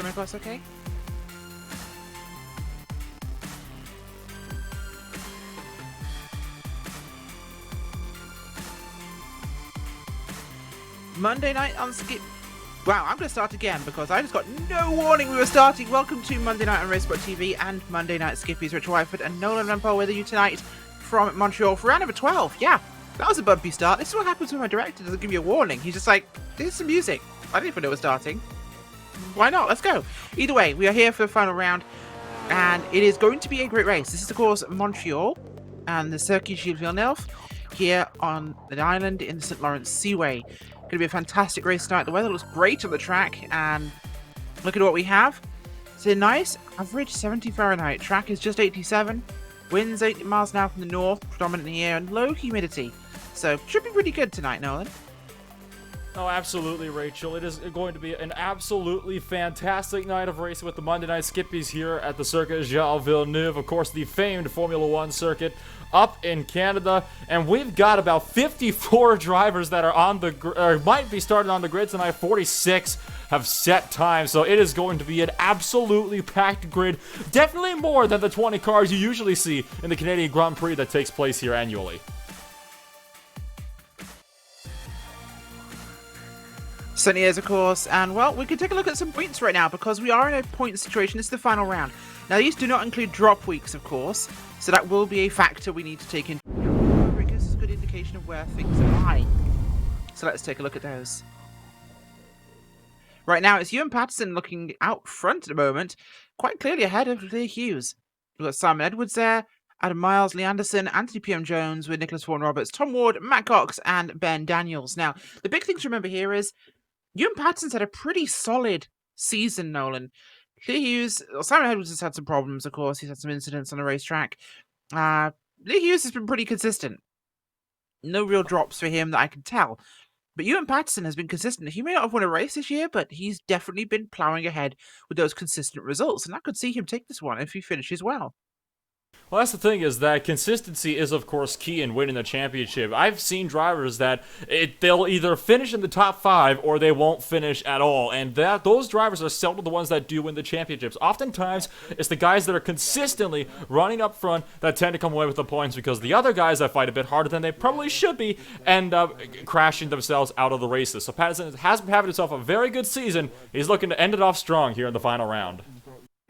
coming across okay? Monday night on Skip. Wow, I'm going to start again because I just got no warning we were starting. Welcome to Monday night on RaceSpotTV and Monday night Skippys. Richard Whiteford and Nolan Rampole with you tonight from Montreal for round number 12. Yeah, that was a bumpy start. This is what happens when my director doesn't give you a warning. He's just like, here's some music. I didn't even know it was starting. Why not? Let's go. Either way, we are here for the final round and it is going to be a great race. This is, of course, Montreal and the Circuit Gilles Villeneuve here on the island in the St. Lawrence Seaway. Going to be a fantastic race tonight. The weather looks great on the track, and look at what we have. It's a nice average 70 Fahrenheit. Track is just 87. Winds 80 miles an hour from the north, predominantly air, and low humidity. So, should be pretty good tonight, Nolan. Oh, absolutely, Rachel. It is going to be an absolutely fantastic night of racing with the Monday Night Skippys here at the Circuit Gilles Villeneuve. Of course, the famed Formula One circuit up in Canada, and we've got about 54 drivers that are on the might be starting on the grid tonight. 46 have set time, so it is going to be an absolutely packed grid. Definitely more than the 20 cars you usually see in the Canadian Grand Prix that takes place here annually. Certainly is, of course, and well, we can take a look at some points right now because we are in a point situation. This is the final round. Now, these do not include drop weeks, of course, so that will be a factor we need to take into account. It gives us a good indication of where things lie. So let's take a look at those. Right now, it's Ewan Patterson looking out front at the moment, quite clearly ahead of Gilles Hughes. We've got Simon Edwards there, Adam Miles, Lee Anderson, Anthony P.M. Jones with Nicholas Vaughan Roberts, Tom Ward, Matt Cox, and Ben Daniels. Now, the big thing to remember here is Ewan Patterson's had a pretty solid season, Nolan. Lee Hughes, Simon Edwards has had some problems, of course. He's had some incidents on the racetrack. Lee Hughes has been pretty consistent. No real drops for him that I can tell. But Ewan Patterson has been consistent. He may not have won a race this year, but he's definitely been ploughing ahead with those consistent results. And I could see him take this one if he finishes well. Well, that's the thing, is that consistency is, of course, key in winning the championship. I've seen drivers that they'll either finish in the top 5 or they won't finish at all, and those drivers are seldom the ones that do win the championships. Oftentimes, it's the guys that are consistently running up front that tend to come away with the points, because the other guys that fight a bit harder than they probably should be end up crashing themselves out of the races. So Patterson has been having himself a very good season. He's looking to end it off strong here in the final round.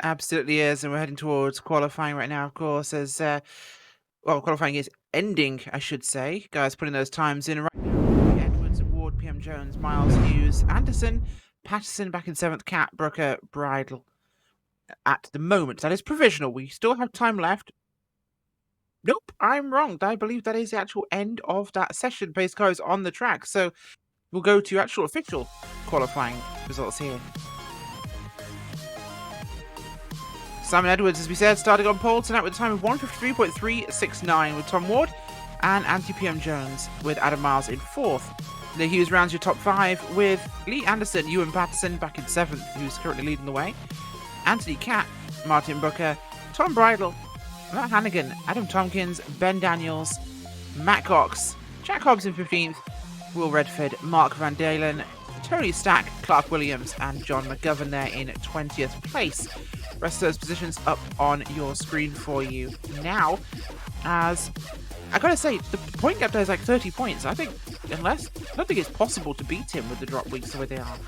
Absolutely is, and we're heading towards qualifying right now, of course, as, well, qualifying is ending, I should say. Guys putting those times in right now. Edwards, Ward, PM Jones, Miles, Hughes, Anderson, Patterson back in 7th, Cat, Brooker, Bridle. At the moment, that is provisional. We still have time left. Nope, I'm wrong. I believe that is the actual end of that session. Pace car is on the track, so we'll go to actual official qualifying results here. Simon Edwards, as we said, starting on pole tonight with a time of 1:53.369 with Tom Ward and Anthony P.M. Jones with Adam Miles in 4th. Lee Hughes rounds your top 5 with Lee Anderson, Ewan Patterson back in 7th, who's currently leading the way. Anthony Catt, Martin Booker, Tom Bridle, Matt Hannigan, Adam Tompkins, Ben Daniels, Matt Cox, Jack Hobbs in 15th, Will Redford, Mark Van Dalen, Tony Stack, Clark Williams, and John McGovern there in 20th place. Rest of those positions up on your screen for you now. As I gotta say, the point gap there is like 30 points. I don't think it's possible to beat him with the drop weeks the way they are.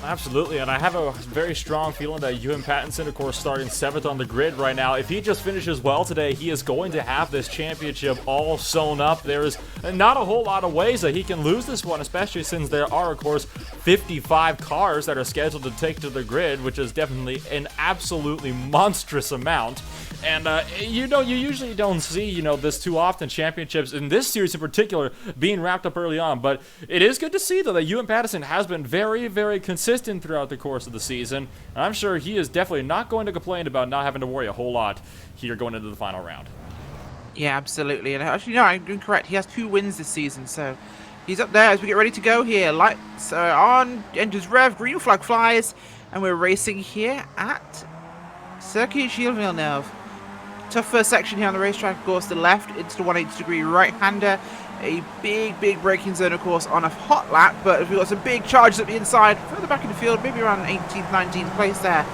Absolutely, and I have a very strong feeling that Ewan Patterson, of course, starting 7th on the grid right now. If he just finishes well today, he is going to have this championship all sewn up. There is not a whole lot of ways that he can lose this one, especially since there are, of course, 55 cars that are scheduled to take to the grid, which is definitely an absolutely monstrous amount. And, you usually don't see, this too often, championships in this series in particular being wrapped up early on. But it is good to see, though, that Ewan Patterson has been very, very consistent throughout the course of the season. And I'm sure he is definitely not going to complain about not having to worry a whole lot here going into the final round. Yeah, absolutely. And actually, no, I'm incorrect. He has 2 wins this season, so he's up there as we get ready to go here. Lights are on, engines rev, green flag flies, and we're racing here at Circuit Gilles Villeneuve. Tough first section here on the racetrack, of course. The left, it's the 180-degree right-hander. A big braking zone, of course, on a hot lap, but we've got some big charges at the inside, further back in the field, maybe around 18th, 19th place there.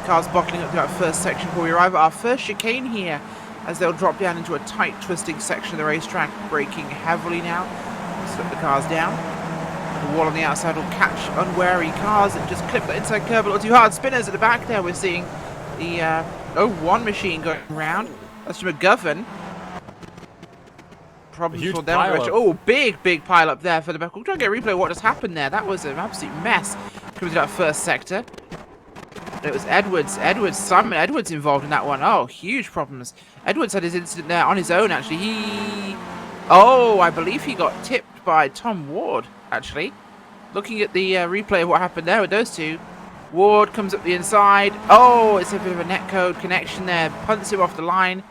Cars buckling up to that first section before we arrive at our first chicane here, as they'll drop down into a tight, twisting section of the racetrack, braking heavily now. Slip the cars down. The wall on the outside will catch unwary cars and just clip the inside curb a little too hard. Spinners at the back there, we're seeing the 01 machine going around. That's from McGovern. Problems for them. Oh, big pile up there for the back. We'll try and get a replay of what just happened there. That was an absolute mess coming to that first sector. It was Simon Edwards involved in that one. Oh, huge problems. Edwards had his incident there on his own, actually. I believe he got tipped by Tom Ward, actually. Looking at the replay of what happened there with those two. Ward comes up the inside. Oh, it's a bit of a netcode connection there. Punts him off the line.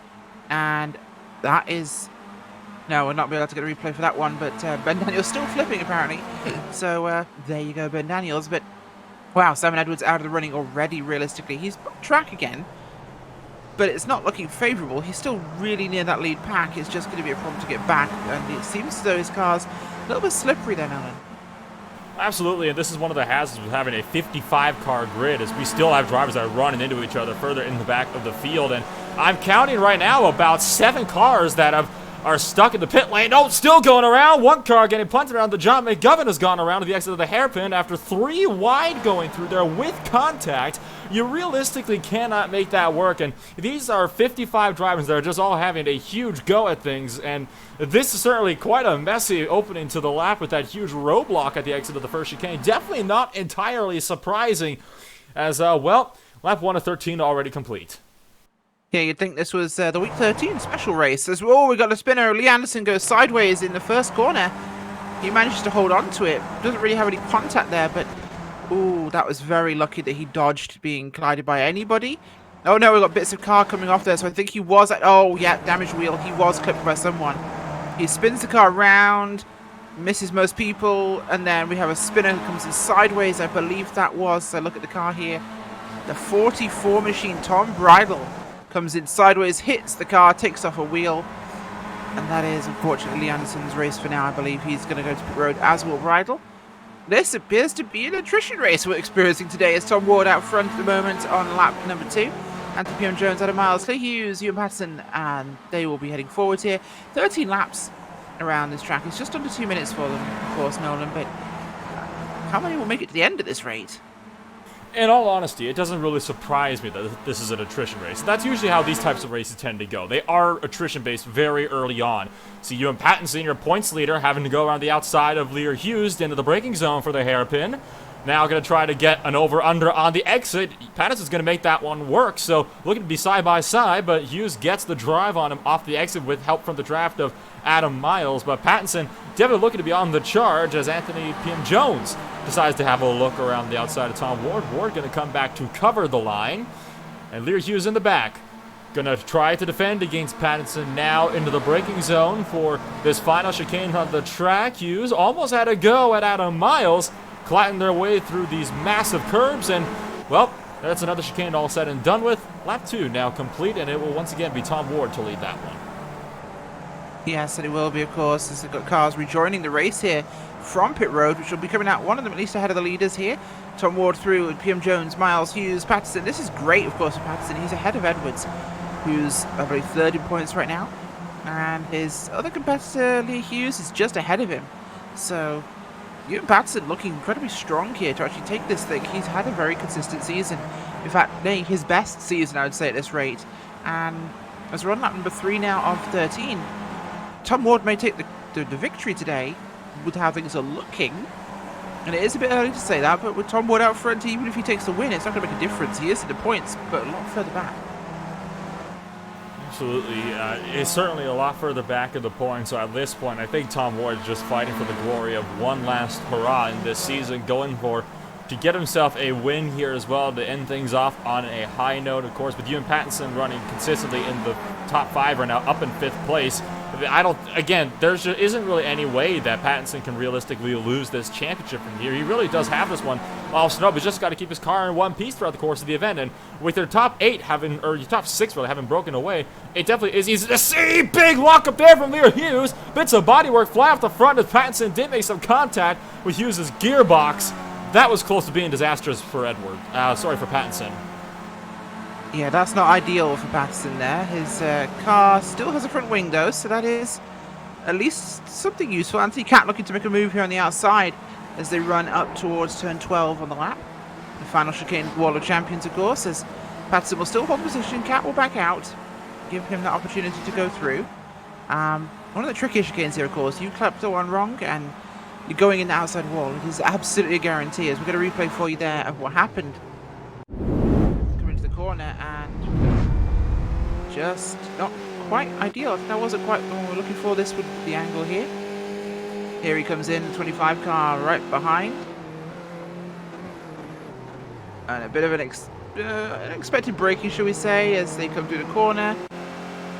And that is... No, we're not be able to get a replay for that one, but Ben Daniels still flipping, apparently. So, there you go, Ben Daniels. But, wow, Simon Edwards out of the running already, realistically. He's on track again, but it's not looking favourable. He's still really near that lead pack. It's just going to be a problem to get back, and it seems as though his car's a little bit slippery then, Alan. Absolutely, and this is one of the hazards with having a 55-car grid, is we still have drivers that are running into each other further in the back of the field, and I'm counting right now about 7 cars that are stuck in the pit lane. Oh, still going around. 1 car getting punted around. The John McGovern has gone around to the exit of the hairpin after 3 wide going through there with contact. You realistically cannot make that work, and these are 55 drivers that are just all having a huge go at things, and this is certainly quite a messy opening to the lap with that huge roadblock at the exit of the first chicane. Definitely not entirely surprising, as, well, lap 1 of 13 already complete. Yeah, you'd think this was the Week 13 special race. As well, we got a spinner. Lee Anderson goes sideways in the first corner. He manages to hold on to it. Doesn't really have any contact there, but... Ooh, that was very lucky that he dodged being collided by anybody. Oh no, we got bits of car coming off there, so I think he was... Oh, yeah, damaged wheel. He was clipped by someone. He spins the car around, misses most people, and then we have a spinner who comes in sideways. I believe that was... So look at the car here. The 44 machine, Tom Bridle, comes in sideways, hits the car, takes off a wheel, and that is unfortunately Lee Anderson's race for now. I believe he's going to go to pit road, as will Bridle. This appears to be an attrition race we're experiencing today, as Tom Ward out front at the moment on lap number 2. Anthony P.M. Jones, Adam Miles, Clay Hughes, Ewan Patterson, and they will be heading forward here. 13 laps around this track. It's just under 2 minutes for them, of course, Nolan, but how many will make it to the end at this rate? In all honesty, it doesn't really surprise me that this is an attrition race. That's usually how these types of races tend to go. They are attrition-based very early on. See Ewan Pattinson, your points leader, having to go around the outside of Lear Hughes into the braking zone for the hairpin. Now going to try to get an over-under on the exit. Pattinson's going to make that one work, so looking to be side-by-side, but Hughes gets the drive on him off the exit with help from the draft of Adam Miles. But Pattinson definitely looking to be on the charge as Anthony P.M. Jones decides to have a look around the outside of Tom Ward. Ward going to come back to cover the line. And Lear Hughes in the back. Going to try to defend against Pattinson now into the braking zone for this final chicane on the track. Hughes almost had a go at Adam Miles, colliding their way through these massive curbs, and, well, that's another chicane all said and done with. Lap 2 now complete, and it will once again be Tom Ward to lead that one. Yes, and it will be, of course, as they've got cars rejoining the race here from pit road, which will be coming out, one of them at least ahead of the leaders here. Tom Ward through with PM Jones, Miles, Hughes, Patterson. This is great, of course, for Patterson. He's ahead of Edwards, who's, I believe, 3rd in points right now. And his other competitor, Lee Hughes, is just ahead of him. So, Ewan Patterson looking incredibly strong here to actually take this thing. He's had a very consistent season. In fact, his best season, I would say, at this rate. And as we're on lap number 3 now of 13, Tom Ward may take the victory today with how things are looking. And it is a bit early to say that, but with Tom Ward out front, even if he takes the win, it's not going to make a difference. He is in the points, but a lot further back. Absolutely. It's certainly a lot further back in the points, so at this point, I think Tom Ward is just fighting for the glory of one last hurrah in this season, going for to get himself a win here as well to end things off on a high note. Of course, with Ewan Pattinson running consistently in the top 5 right now, up in 5th place. There isn't really any way that Pattinson can realistically lose this championship from here. He really does have this one all snub. He's just got to keep his car in one piece throughout the course of the event. And with their top 8 having, or top 6 really, having broken away, it definitely is easy to see. Big lock up there from Lear Hughes. Bits of bodywork fly off the front as Pattinson did make some contact with Hughes' gearbox. That was close to being disastrous for for Pattinson. Yeah, that's not ideal for Patterson there. His car still has a front wing though, so that is at least something useful. Anthony Cat looking to make a move here on the outside as they run up towards turn 12 on the lap. The final chicane Wall of Champions, of course, as Patterson will still hold position. Cat will back out, give him the opportunity to go through. One of the trickier chicanes here, of course, you clap the one wrong and you're going in the outside wall. It is absolutely a guarantee, as we're going to replay for you there of what happened. Corner and just not quite ideal. That wasn't quite what we were looking for. This would be the angle here. Here he comes in, the 25 car right behind. And a bit of an unexpected braking, shall we say, as they come through the corner.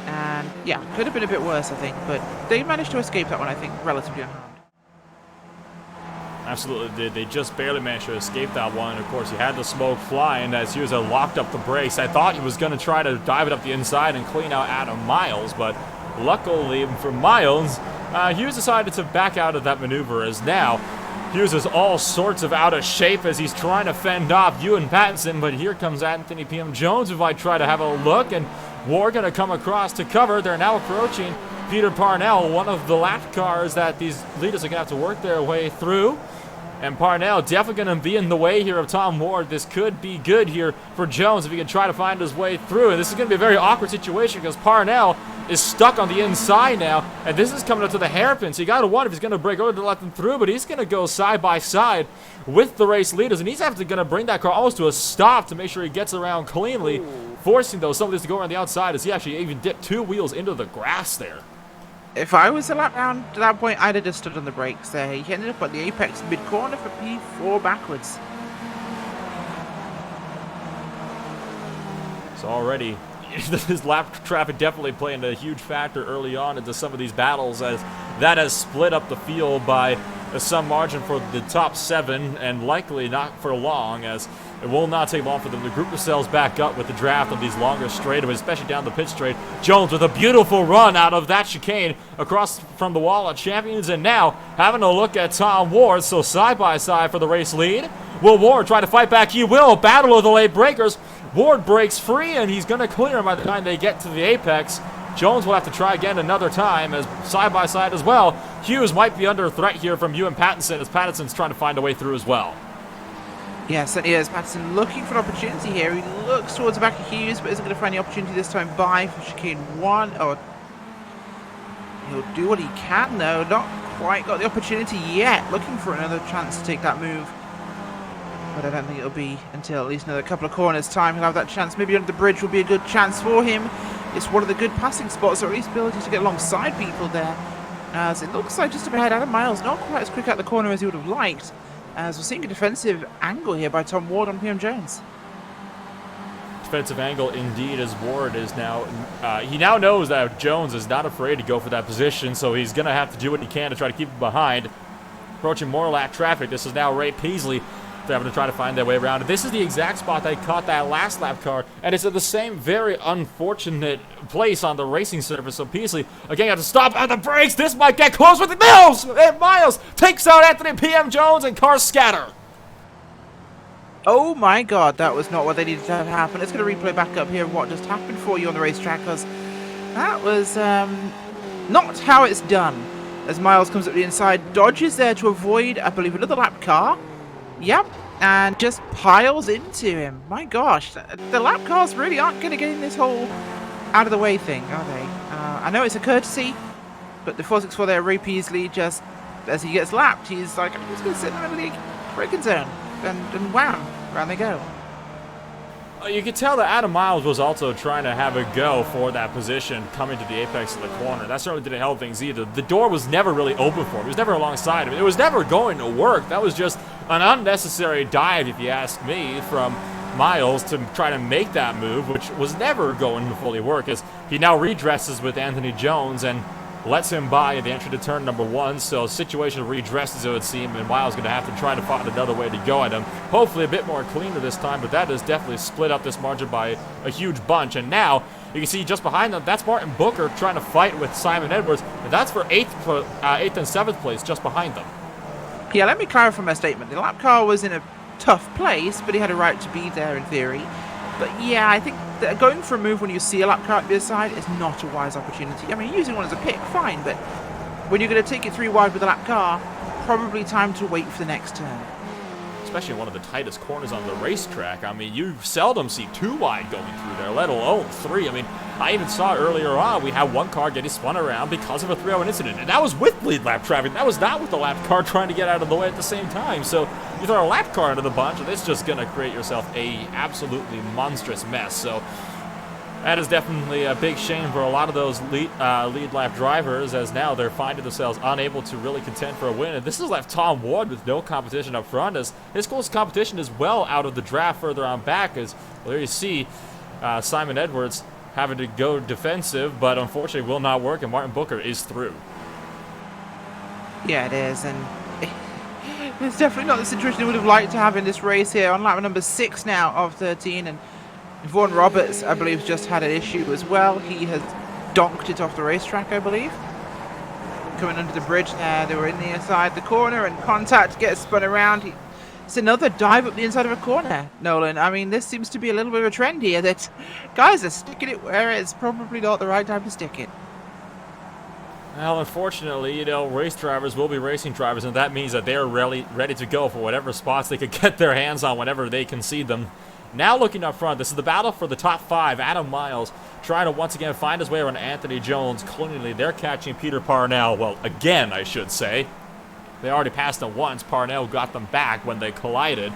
And yeah, could have been a bit worse, I think, but they managed to escape that one, I think, relatively unharmed. Absolutely did. They just barely managed to escape that one. Of course, he had the smoke flying as Hughes had locked up the brakes. I thought he was going to try to dive it up the inside and clean out Adam Miles, but luckily for Miles, Hughes decided to back out of that maneuver, as now Hughes is all sorts of out of shape as he's trying to fend off Ewan Pattinson, but here comes Anthony P.M. Jones who might try to have a look, and Ward going to come across to cover. They're now approaching Peter Parnell, one of the lap cars that these leaders are going to have to work their way through. And Parnell definitely going to be in the way here of Tom Ward. This could be good here for Jones if he can try to find his way through. And this is going to be a very awkward situation because Parnell is stuck on the inside now. And this is coming up to the hairpin. So you got to wonder if he's going to break over to let them through. But he's going to go side by side with the race leaders. And he's actually going to bring that car almost to a stop to make sure he gets around cleanly, forcing some of this to go around the outside as he actually even dipped 2 wheels into the grass there. If I was a lap down to that point, I'd have just stood on the brakes there. He ended up at the apex mid-corner for P4 backwards. So already, this lap traffic definitely playing a huge factor early on into some of these battles, as that has split up the field by some margin for the top 7, and likely not for long, as it will not take long for them to group themselves back up with the draft of these longer straightaways, especially down the pit straight. Jones with a beautiful run out of that chicane across from the Wall of Champions, and now having a look at Tom Ward, so side by side for the race lead. Will Ward try to fight back? He will. Battle of the late breakers. Ward breaks free, and he's going to clear him by the time they get to the apex. Jones will have to try again another time, as side by side as well. Hughes might be under threat here from Ewan Pattinson, as Pattinson's trying to find a way through as well. Yes, and here's Patterson looking for an opportunity here. He looks towards the back of Hughes, but isn't going to find the opportunity this time by for chicane 1. Oh, he'll do what he can, though. Not quite got the opportunity yet. Looking for another chance to take that move. But I don't think it'll be until at least another couple of corners time he'll have that chance. Maybe under the bridge will be a good chance for him. It's one of the good passing spots, or at least ability to get alongside people there. As it looks like just up ahead, Adam Miles not quite as quick out the corner as he would have liked. As we're seeing a defensive angle here by Tom Ward on PM Jones. Defensive angle indeed, as Ward is now, he now knows that Jones is not afraid to go for that position, so he's going to have to do what he can to try to keep him behind. Approaching more lap traffic, this is now Ray Peasley. They're having to try to find their way around. This is the exact spot they caught that last lap car, and it's at the same very unfortunate place on the racing surface. So Peasley again got to stop at the brakes. This might get close with the Miles. And Miles takes out Anthony P.M. Jones, and cars scatter. Oh my God, that was not what they needed to have happen. It's going to replay back up here what just happened for you on the racetrack, because that was not how it's done. As Miles comes up the inside, dodges there to avoid, I believe, another lap car. Yep, and just piles into him. My gosh, the lap cars really aren't going to get in this whole out of the way thing, are they? I know it's a courtesy, but the 464 there, Ray Peasley, just as he gets lapped, he's like, I'm just going to sit in the middle of the braking zone. And wham, around they go. You could tell that Adam Miles was also trying to have a go for that position coming to the apex of the corner. That certainly didn't help things either. The door was never really open for him. He was never alongside him. It was never going to work. That was just an unnecessary dive, if you ask me, from Miles to try to make that move, which was never going to fully work, as he now redresses with Anthony Jones and lets him by at the entry to turn number 1, so situation redresses, it would seem, and Miles going to have to try to find another way to go at him. Hopefully a bit more cleaner this time, but that has definitely split up this margin by a huge bunch. And now you can see just behind them, that's Martin Booker trying to fight with Simon Edwards, and that's for 8th and 7th place just behind them. Yeah, let me clarify my statement. The lap car was in a tough place, but he had a right to be there in theory. But yeah, I think that going for a move when you see a lap car at the other side is not a wise opportunity. I mean, using one as a pick, fine, but when you're going to take it 3 wide with a lap car, probably time to wait for the next turn. Especially in one of the tightest corners on the racetrack. I mean, you seldom see 2 wide going through there, let alone 3. I mean, I even saw earlier on, we had one car getting spun around because of a 301 incident, and that was with lead lap traffic. That was not with the lap car trying to get out of the way at the same time. So you throw a lap car into the bunch, and it's just going to create yourself a absolutely monstrous mess. So that is definitely a big shame for a lot of those lead lap drivers, as now they're finding themselves unable to really contend for a win. And this has left Tom Ward with no competition up front, as his closest competition is well out of the draft further on back. As well, there you see Simon Edwards having to go defensive, but unfortunately will not work, and Martin Booker is through. Yeah, it is, and it's definitely not the situation we would have liked to have in this race here. On lap number 6 now of 13, and Vaughan Roberts, I believe, just had an issue as well. He has donked it off the racetrack, I believe. Coming under the bridge there, they were in the inside the corner, and contact gets spun around. It's another dive up the inside of a corner, Nolan. I mean, this seems to be a little bit of a trend here, that guys are sticking it where it's probably not the right time to stick it. Well, unfortunately, you know, race drivers will be racing drivers, and that means that they're really ready to go for whatever spots they could get their hands on whenever they concede them. Now looking up front, this is the battle for the top 5. Adam Miles trying to once again find his way around Anthony Jones. Cleanly, they're catching Peter Parnell. Well, again, I should say. They already passed them once. Parnell got them back when they collided.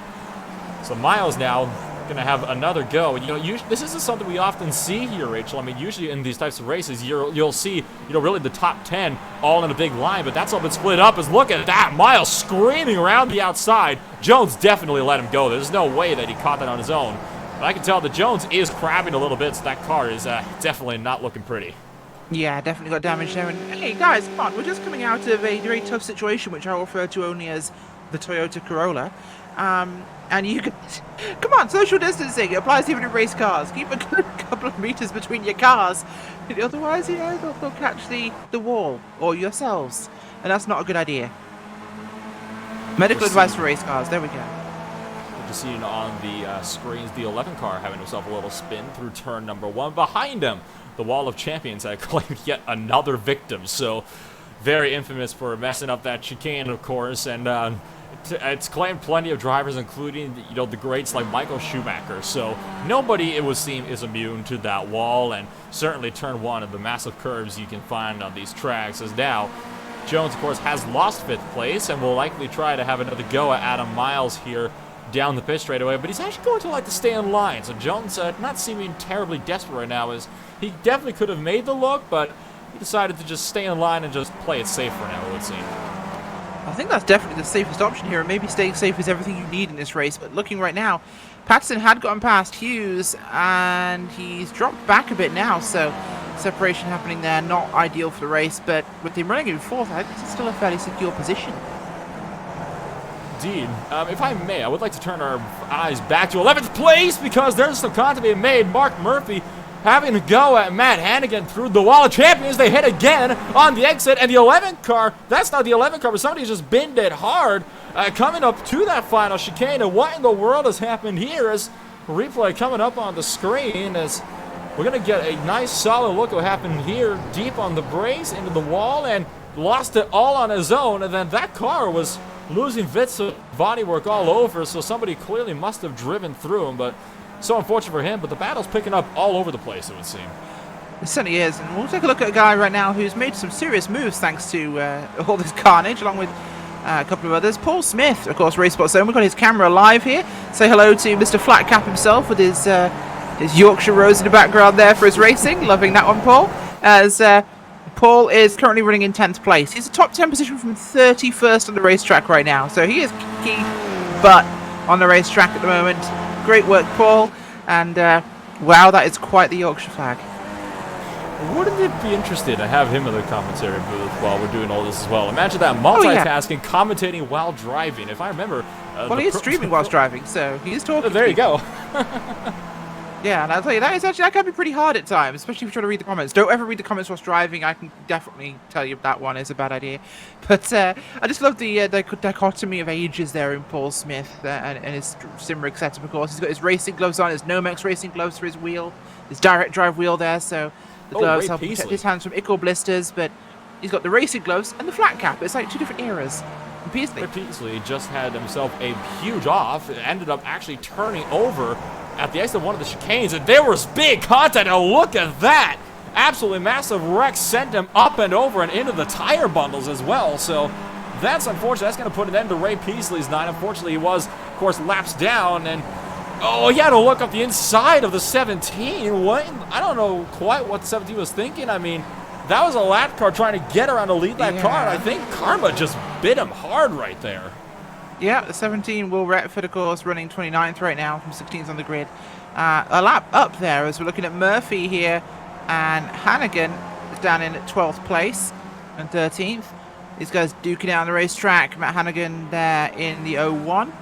So Miles now going to have another go. You know, this isn't something we often see here, Rachel. I mean, usually in these types of races, you'll see, you know, really the top 10 all in a big line, but that's all been split up. As look at that, Miles screaming around the outside. Jones definitely let him go. There's no way that he caught that on his own. But I can tell that Jones is crabbing a little bit, so that car is definitely not looking pretty. Yeah, definitely got damage there. And hey, guys, come on, we're just coming out of a very tough situation, which I refer to only as the Toyota Corolla. And you guys, come on, social distancing. It applies even in race cars. Keep a good couple of meters between your cars. Otherwise, you know, they'll catch the wall or yourselves. And that's not a good idea. Medical advice for race cars. There we go. Just seeing on the screens, the 11 car having himself a little spin through turn number 1. Behind him, the Wall of Champions had claimed yet another victim. So very infamous for messing up that chicane, of course. And it's claimed plenty of drivers, including, you know, the greats like Michael Schumacher. So nobody, it would seem, is immune to that wall. And certainly turn 1 of the massive curves you can find on these tracks. As now Jones, of course, has lost 5th place and will likely try to have another go at Adam Miles here down the pit straightaway, but he's actually going to like to stay in line. So Jones not seeming terribly desperate right now, as he definitely could have made the look, but he decided to just stay in line and just play it safe for now, it would seem. I think that's definitely the safest option here, and maybe staying safe is everything you need in this race. But looking right now, Patterson had gotten past Hughes, and he's dropped back a bit now, so separation happening there, not ideal for the race, but with him running in 4th, I think it's still a fairly secure position. Indeed. If I may, I would like to turn our eyes back to 11th place, because there's some content being made. Mark Murphy having to go at Matt Hannigan through the Wall of Champions. They hit again on the exit, and the 11 car, that's not the 11 car, but somebody's just binned it hard coming up to that final chicane. And what in the world has happened here? As replay coming up on the screen, as we're going to get a nice solid look at what happened here, deep on the brace into the wall, and lost it all on his own. And then that car was losing bits of bodywork all over, so somebody clearly must have driven through him, but so unfortunate for him. But the battle's picking up all over the place, it would seem. It certainly is, and we'll take a look at a guy right now who's made some serious moves thanks to all this carnage, along with A couple of others. Paul Smith, of course, RaceSpot Zone. We've got his camera live here. Say hello to Mr. Flatcap himself with his Yorkshire Rose in the background there for his racing. Loving that one, Paul. As Paul is currently running in 10th place. He's a top 10 position from 31st on the racetrack right now. So he is key, but on the racetrack at the moment. Great work, Paul. And wow, that is quite the Yorkshire flag. Wouldn't it be interesting to have him in the commentary booth while we're doing all this as well? Imagine that, multitasking, commentating while driving. If I remember... well, he is streaming whilst driving, so he is talking. There you go. Yeah, and I'll tell you, that can be pretty hard at times, especially if you're trying to read the comments. Don't ever read the comments whilst driving. I can definitely tell you that one is a bad idea. But I just love the dichotomy of ages there in Paul Smith and his sim rig setup, of course. He's got his racing gloves on, his Nomex racing gloves for his wheel, his direct drive wheel there, so the gloves help protect his hands from ickle blisters, but he's got the racing gloves and the flat cap. It's like two different eras. Ray Peasley just had himself a huge off. It ended up actually turning over at the exit of one of the chicanes, and there was big contact, and look at that! Absolutely massive wreck sent him up and over and into the tire bundles as well, so that's unfortunate. That's going to put an end to Ray Peasley's night. Unfortunately, he was, of course, laps down, and oh, he had to look up the inside of the 17. What? I don't know quite what the 17 was thinking. I mean, that was a lap car trying to get around a lead lap car, and I think Karma just bit him hard right there. Yeah, the 17, Will Retford, of course, running 29th right now from 16th on the grid. A lap up there as we're looking at Murphy here, and Hannigan is down in 12th place and 13th. These guys duking out on the racetrack. Matt Hannigan there in the 01.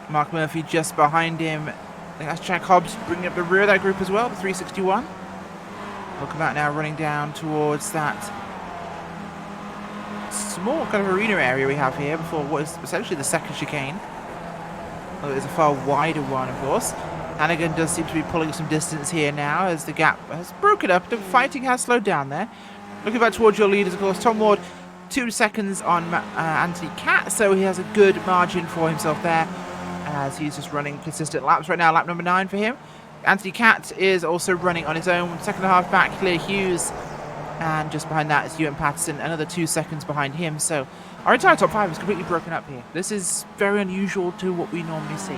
Mark Murphy just behind him. I think that's Jack Hobbs bringing up the rear of that group as well, the 361. We'll come out now running down towards that small kind of arena area we have here before what is essentially the second chicane. Well, it's a far wider one, of course. Hannigan does seem to be pulling some distance here now as the gap has broken up. The fighting has slowed down there. Looking back towards your leaders, of course, Tom Ward 2 seconds on Anthony Catt, so he has a good margin for himself there as he's just running consistent laps right now. Lap number 9 for him. Anthony Catt is also running on his own. Second and a half back, Claire Hughes. And just behind that is Ewan Patterson, another 2 seconds behind him. So our entire top 5 is completely broken up here. This is very unusual to what we normally see.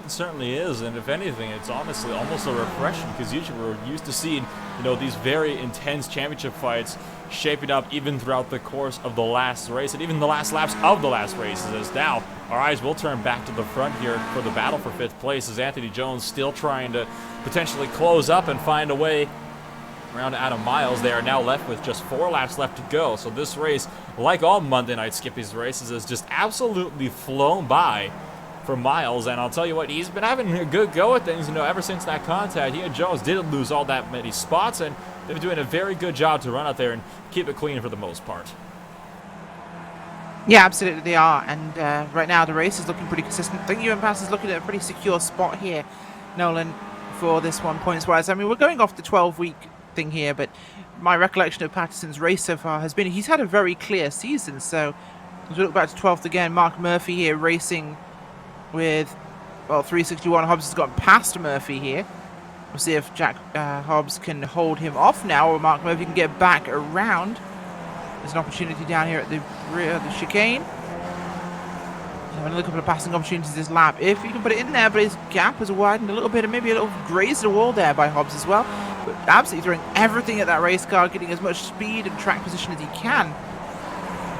It certainly is, and if anything, it's honestly almost a refreshing, because usually we're used to seeing, you know, these very intense championship fights shaping up even throughout the course of the last race and even the last laps of the last races. As now our eyes will turn back to the front here for the battle for 5th place, as Anthony Jones still trying to potentially close up and find a way around Adam Miles. They are now left with just 4 laps left to go, so this race, like all Monday night Skippys races, has just absolutely flown by for Miles. And I'll tell you what, he's been having a good go at things, you know, ever since that contact. He and Jones didn't lose all that many spots, and they've been doing a very good job to run out there and keep it clean for the most part. Yeah, absolutely they are, and right now the race is looking pretty consistent. I think Ewan Pass is looking at a pretty secure spot here, Nolan, for this one points-wise. I mean, we're going off the 12-week thing here, but my recollection of Patterson's race so far has been he's had a very clear season. So as we look back to 12th again, Mark Murphy here racing with, well, 361. Hobbs has gotten past Murphy here. We'll see if Jack Hobbs can hold him off now, or Mark Murphy can get back around. There's an opportunity down here at the rear of the chicane. Another couple of passing opportunities this lap, if he can put it in there, but his gap has widened a little bit and maybe a little grazed the wall there by Hobbs as well. But absolutely throwing everything at that race car, getting as much speed and track position as he can.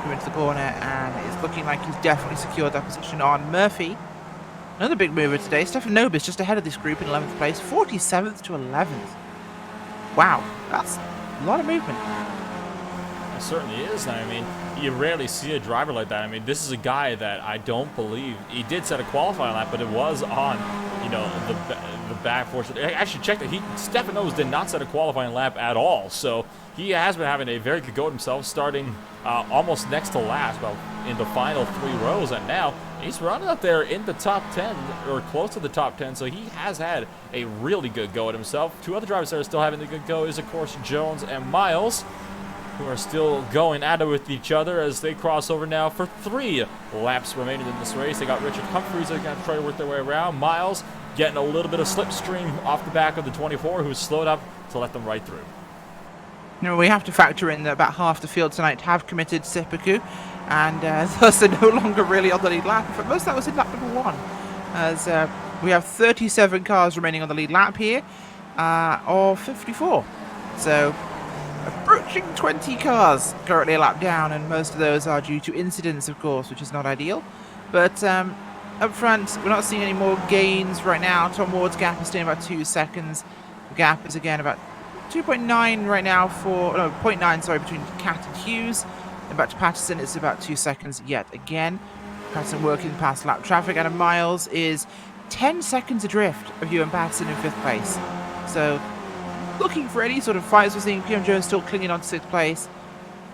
Coming into the corner, and it's looking like he's definitely secured that position on Murphy. Another big mover today. Stefan Nobis just ahead of this group in 11th place, 47th to 11th. Wow, that's a lot of movement. It certainly is. I mean, you rarely see a driver like that. I mean, this is a guy that I don't believe he did set a qualifying lap, but it was on, you know, the back force. I actually checked that Stefan Nobis did not set a qualifying lap at all. So he has been having a very good go himself, starting almost next to last, well, in the final 3 rows, and now he's running up there in the top 10 or close to the top 10. So he has had a really good go at himself. 2 other drivers that are still having a good go is, of course, Jones and Miles, who are still going at it with each other as they cross over now for 3 laps remaining in this race. They got Richard Humphreys that are going to try to work their way around. Miles getting a little bit of slipstream off the back of the 24, who's slowed up to let them right through. You know, we have to factor in that about half the field tonight have committed seppuku, and thus are no longer really on the lead lap. In fact, most of that was in lap number 1, as we have 37 cars remaining on the lead lap here, or 54. So, approaching 20 cars currently a lap down, and most of those are due to incidents, of course, which is not ideal. But up front, we're not seeing any more gains right now. Tom Ward's gap is staying about 2 seconds. The gap is again about 2.9 right now for, no, 0.9, sorry, between Cat and Hughes. And back to Patterson, it's about 2 seconds yet again. Patterson working past lap traffic. Adam Miles is 10 seconds adrift of Ewan Patterson in 5th place. So, looking for any sort of fights. We're seeing PM Jones still clinging on to 6th place.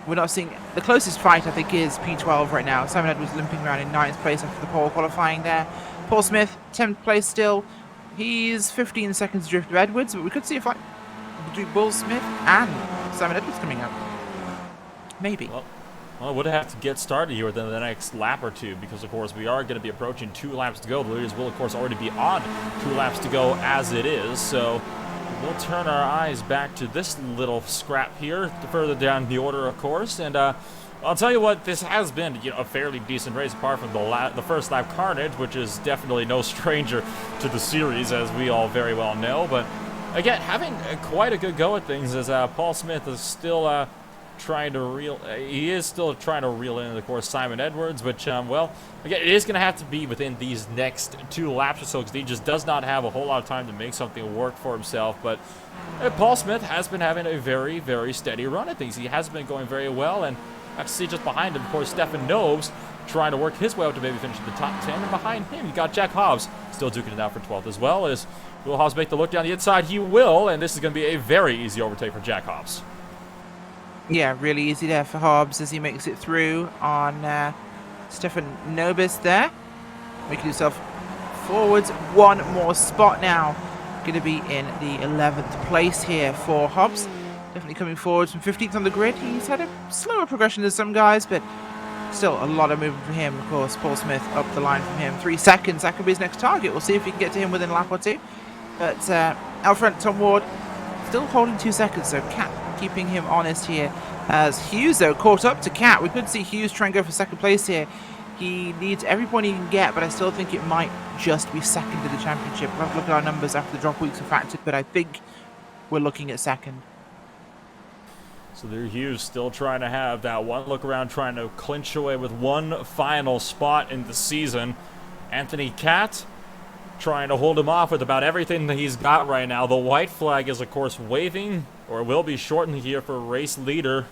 We're not seeing, the closest fight I think is P12 right now. Simon Edwards limping around in 9th place after the pole qualifying there. Paul Smith, 10th place still. He's 15 seconds adrift of Edwards, but we could see a fight between Paul Smith and Simon Edwards coming up. Maybe. Well, we'll have to get started here within the next lap or two, because of course we are going to be approaching 2 laps to go. The leaders will of course already be on 2 laps to go as it is, so we'll turn our eyes back to this little scrap here, further down the order of course, and I'll tell you what, this has been, you know, a fairly decent race apart from the first lap carnage, which is definitely no stranger to the series, as we all very well know. But again, having quite a good go at things, as Paul Smith is still trying to reel in, of course, Simon Edwards, which, well, again, it is going to have to be within these next 2 laps or so, because he just does not have a whole lot of time to make something work for himself. But Paul Smith has been having a very, very steady run at things. He has been going very well, and I see just behind him, of course, Stefan Noves trying to work his way up to maybe finish in the top 10, and behind him, you got Jack Hobbs still duking it out for 12th as well. As will Hobbs make the look down the inside? He will, and this is going to be a very easy overtake for Jack Hobbs. Yeah, really easy there for Hobbs as he makes it through on Stefan Nobis there. Making himself forwards 1 more spot now. Going to be in the 11th place here for Hobbs. Definitely coming forwards from 15th on the grid. He's had a slower progression than some guys, but still a lot of movement for him. Of course, Paul Smith up the line from him. 3 seconds, that could be his next target. We'll see if we can get to him within a lap or 2. But out front, Tom Ward still holding 2 seconds, so Cat keeping him honest here. As Hughes, though, caught up to Cat. We could see Hughes try and go for 2nd place here. He needs every point he can get, but I still think it might just be 2nd to the championship. We'll have to look at our numbers after the drop weeks are factored, but I think we're looking at 2nd. So there Hughes still trying to have that one look around, trying to clinch away with 1 final spot in the season. Anthony Cat trying to hold him off with about everything that he's got right now. The white flag is, of course, waving, or will be shortened here for race leader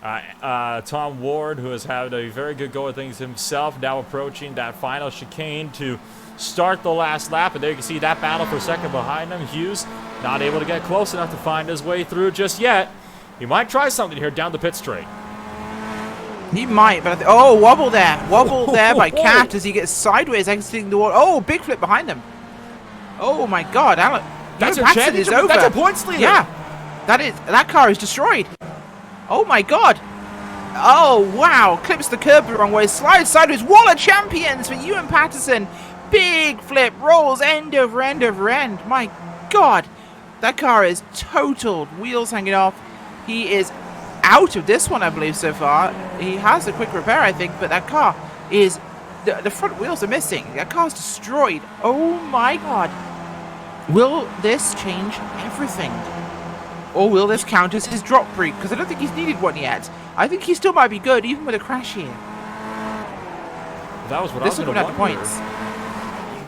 Tom Ward, who has had a very good go at things himself, now approaching that final chicane to start the last lap. And there you can see that battle for 2nd behind him. Hughes not able to get close enough to find his way through just yet. He might try something here down the pit straight. He might, but oh, wobble there by Cat as he gets sideways exiting the wall. Oh, big flip behind him. Oh my God, Alan, that's your championship. Over. That's a points leader. Yeah, that car is destroyed. Oh my God. Oh wow, clips the curb the wrong way, slides sideways. Wall of champions for Ewan Patterson. Big flip, rolls end over end over end. My God, that car is totaled. Wheels hanging off. He is out of this one, I believe, so far. He has a quick repair, I think, but that car is... The front wheels are missing. That car's destroyed. Oh my God. Will this change everything? Or will this count as his drop break? Because I don't think he's needed one yet. I think he still might be good, even with a crash here. That was what this I was going to wonder. Points.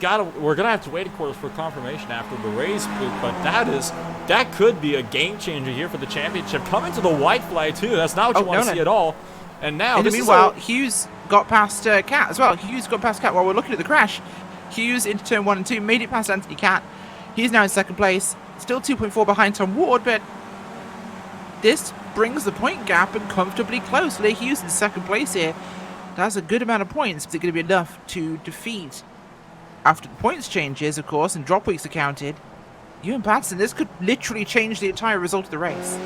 We're gonna have to wait, of course, for confirmation after the race, but that could be a game changer here for the championship. Coming to the white flag too. That's not what you want to see at all. And now, meanwhile, Hughes got past Cat as well. Hughes got past Cat while we're looking at the crash. Hughes into turn 1 and 2, made it past Anthony Cat. He's now in 2nd place, still 2.4 behind Tom Ward, but this brings the point gap and comfortably close. Leigh Hughes in 2nd place here. That's a good amount of points. It's going to be enough to defeat. After the points changes, of course, and drop weeks are counted, Ewan Patterson, this could literally change the entire result of the race.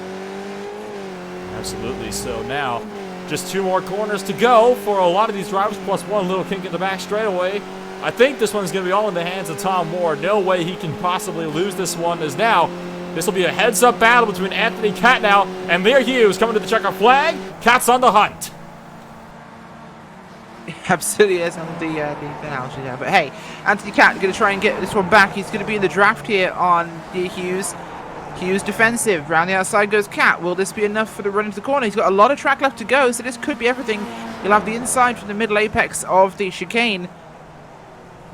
Absolutely. So now, just 2 more corners to go for a lot of these drivers, plus 1 little kink in the back straightaway. I think this one's going to be all in the hands of Tom Ward. No way he can possibly lose this one, as now This will be a heads-up battle between Anthony Cat now and Lear Hughes coming to the checker flag. Cat's on the hunt. Absolutely is on the analogy there. But hey, Anthony Cat going to try and get this one back. He's going to be in the draft here on the Hughes. Hughes defensive. Round the outside goes Cat. Will this be enough for the run into the corner? He's got a lot of track left to go, so this could be everything. He'll have the inside from the middle apex of the chicane.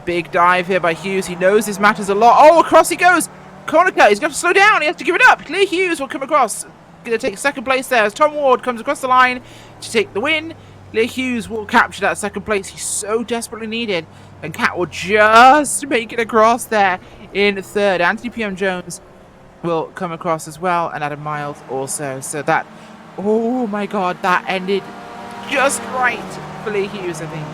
Big dive here by Hughes. He knows this matters a lot. Oh, across he goes. Corner cut. He's got to slow down. He has to give it up. Lee Hughes will come across. Going to take second place there as Tom Ward comes across the line to take the win. Lee Hughes will capture that second place. He's so desperately needed. And Cat will just make it across there in third. Anthony PM Jones will come across as well. And Adam Miles also. So that, oh my God, that ended just right for Lee Hughes, I think.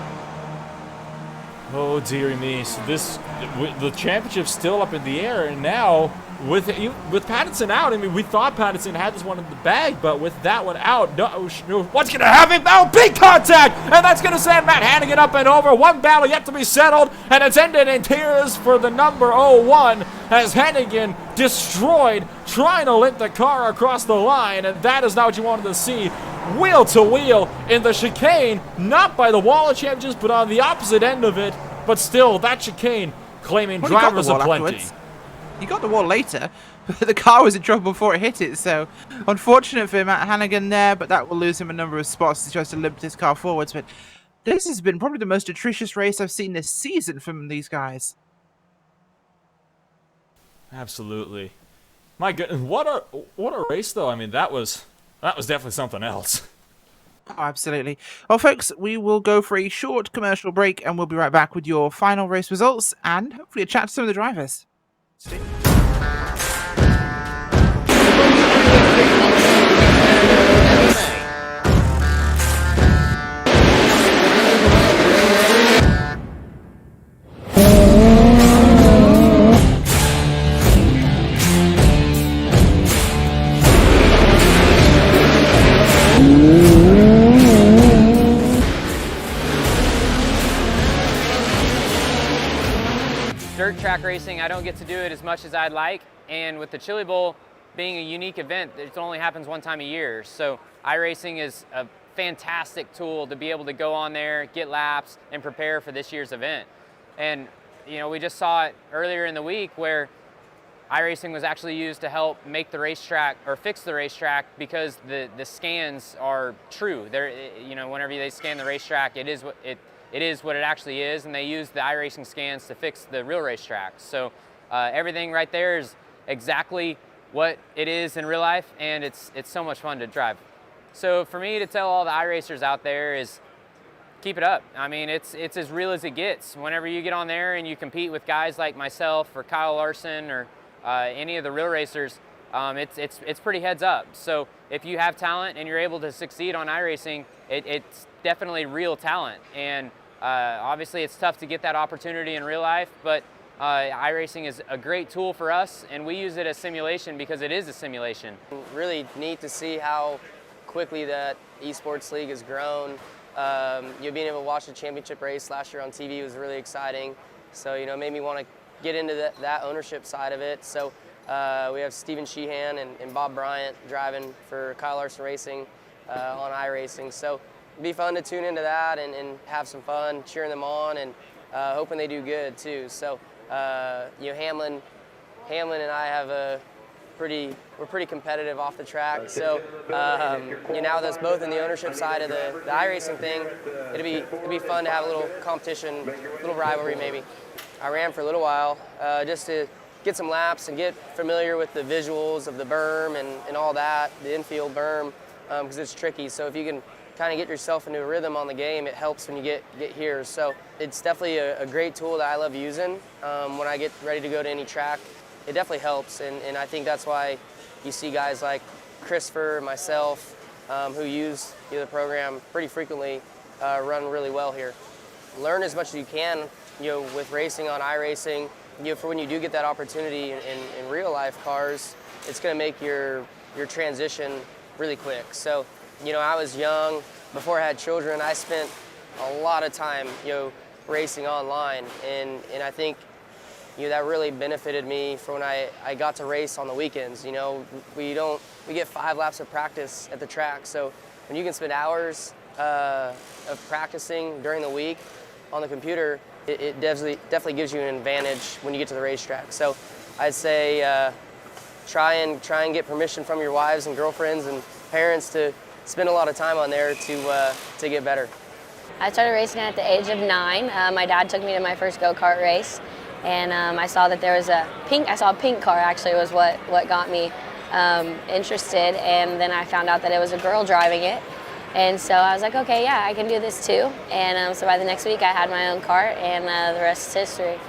Oh, dearie me. So the championship's still up in the air, and now with Pattinson out, I mean, we thought Pattinson had this one in the bag, but with that one out, no, what's going to happen? Oh, big contact! And that's going to send Matt Hannigan up and over. One battle yet to be settled, and it's ended in tears for the number 01 as Hannigan destroyed, trying to limp the car across the line, and that is not what you wanted to see. Wheel to wheel in the chicane, not by the wall of champions, but on the opposite end of it. But still, that chicane claiming drivers aplenty. He got the wall later, but the car was in trouble before it hit it, so unfortunate for Matt Hannigan there, but that will lose him a number of spots as he tries to limp this car forwards. But this has been probably the most atrocious race I've seen this season from these guys. Absolutely. My goodness, what a race though. I mean, that was definitely something else. Oh, absolutely. Well, folks, we will go for a short commercial break, and we'll be right back with your final race results and hopefully a chat to some of the drivers. Stay. Dirt track racing, I don't get to do it as much as I'd like, and with the Chili Bowl being a unique event, it only happens one time a year. So iRacing is a fantastic tool to be able to go on there, get laps, and prepare for this year's event. And you know, we just saw it earlier in the week where iRacing was actually used to help make the racetrack or fix the racetrack because the scans are true. They're, you know, whenever they scan the racetrack, it is what it actually is, and they use the iRacing scans to fix the real racetrack. So everything right there is exactly what it is in real life, and it's so much fun to drive. So for me to tell all the iRacers out there is keep it up. I mean, it's as real as it gets. Whenever you get on there and you compete with guys like myself or Kyle Larson or any of the real racers, it's pretty heads up. So if you have talent and you're able to succeed on iRacing, it's definitely real talent. And obviously it's tough to get that opportunity in real life, but iRacing is a great tool for us, and we use it as simulation because it is a simulation. Really neat to see how quickly that esports league has grown. Being able to watch the championship race last year on TV was really exciting. So, you know, it made me want to get into that ownership side of it. So we have Steven Sheehan and Bob Bryant driving for Kyle Larson Racing on iRacing. So it'd be fun to tune into that and have some fun cheering them on and hoping they do good too. So, you know, Hamlin and I have we're pretty competitive off the track. So, you know, now with us both in the ownership side of the iRacing thing, it'd be fun to have a little competition, a little rivalry maybe. I ran for a little while just to get some laps and get familiar with the visuals of the berm and all that, the infield berm, because it's tricky. So if you can kind of get yourself into a rhythm on the game, it helps when you get here. So it's definitely a great tool that I love using when I get ready to go to any track. It definitely helps, and I think that's why you see guys like Christopher, myself, who use the program pretty frequently, run really well here. Learn as much as you can, you know, with racing on iRacing. You know, for when you do get that opportunity in real life cars, it's going to make your transition really quick. So, you know, I was young before I had children. I spent a lot of time, you know, racing online, and I think that really benefited me for when I got to race on the weekends. We get 5 laps of practice at the track, so when you can spend hours of practicing during the week on the computer, it definitely gives you an advantage when you get to the racetrack. So I'd say try and get permission from your wives and girlfriends and parents to spend a lot of time on there to get better. I started racing at the age of 9. My dad took me to my first go-kart race, and I saw that there was a pink car actually was what got me interested, and then I found out that it was a girl driving it, and so I was like, okay, yeah, I can do this too, and so by the next week I had my own cart, and the rest is history.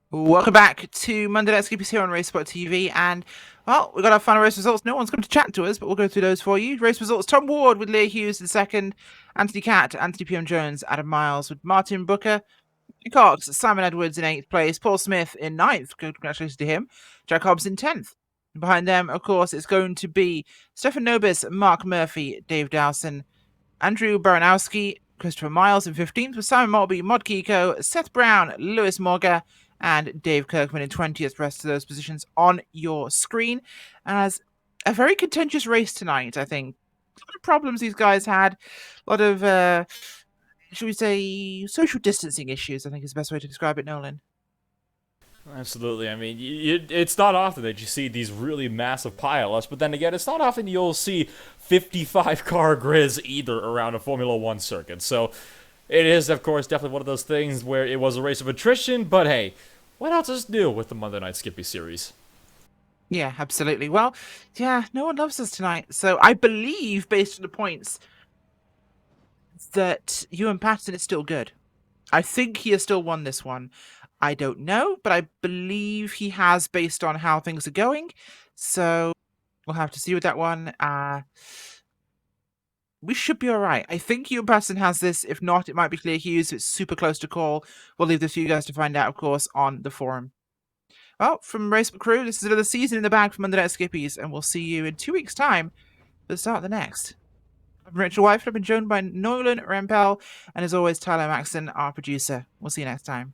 Welcome back to Monday Night Skippys here on RaceSpotTV, and well, we got our final race results. No one's come to chat to us, but we'll go through those for you. Race results: Tom Ward with Leah Hughes in second, Anthony Catt, Anthony P.M. Jones, Adam Miles with Martin Booker, Cox, Simon Edwards in 8th place, Paul Smith in 9th. Congratulations to him. Jack Hobbs in 10th. Behind them, of course, it's going to be Stefan Nobis, Mark Murphy, Dave Dowson, Andrew Baranowski, Christopher Miles in 15th, with Simon Maltby, Mod Kiko, Seth Brown, Lewis Morga, and Dave Kirkman in 20th. Rest of those positions on your screen. As a very contentious race tonight, I think. A lot of problems these guys had. A lot of, should we say, social distancing issues, I think is the best way to describe it, Nolan. Absolutely. I mean, it's not often that you see these really massive pile-ups, but then again, it's not often you'll see 55-car grids either around a Formula 1 circuit. So it is, of course, definitely one of those things where it was a race of attrition, but hey, what else is new with the Monday Night Skippy series? Yeah, absolutely. Well, yeah, no one loves us tonight. So I believe, based on the points, that Ewan Patterson is still good. I think he has still won this one. I don't know, but I believe he has based on how things are going. So we'll have to see with that one. We should be all right. I think Ewan Patterson has this. If not, it might be Clear Hughes. It's super close to call. We'll leave this for you guys to find out, of course, on the forum. Well, from RaceSpot Crew, this is another season in the bag from Monday Night Skippies, and we'll see you in 2 weeks' time for the start of the next. I'm Rachel Wyford. I've been joined by Nolan Rempel, and as always, Tyler Maxson, our producer. We'll see you next time.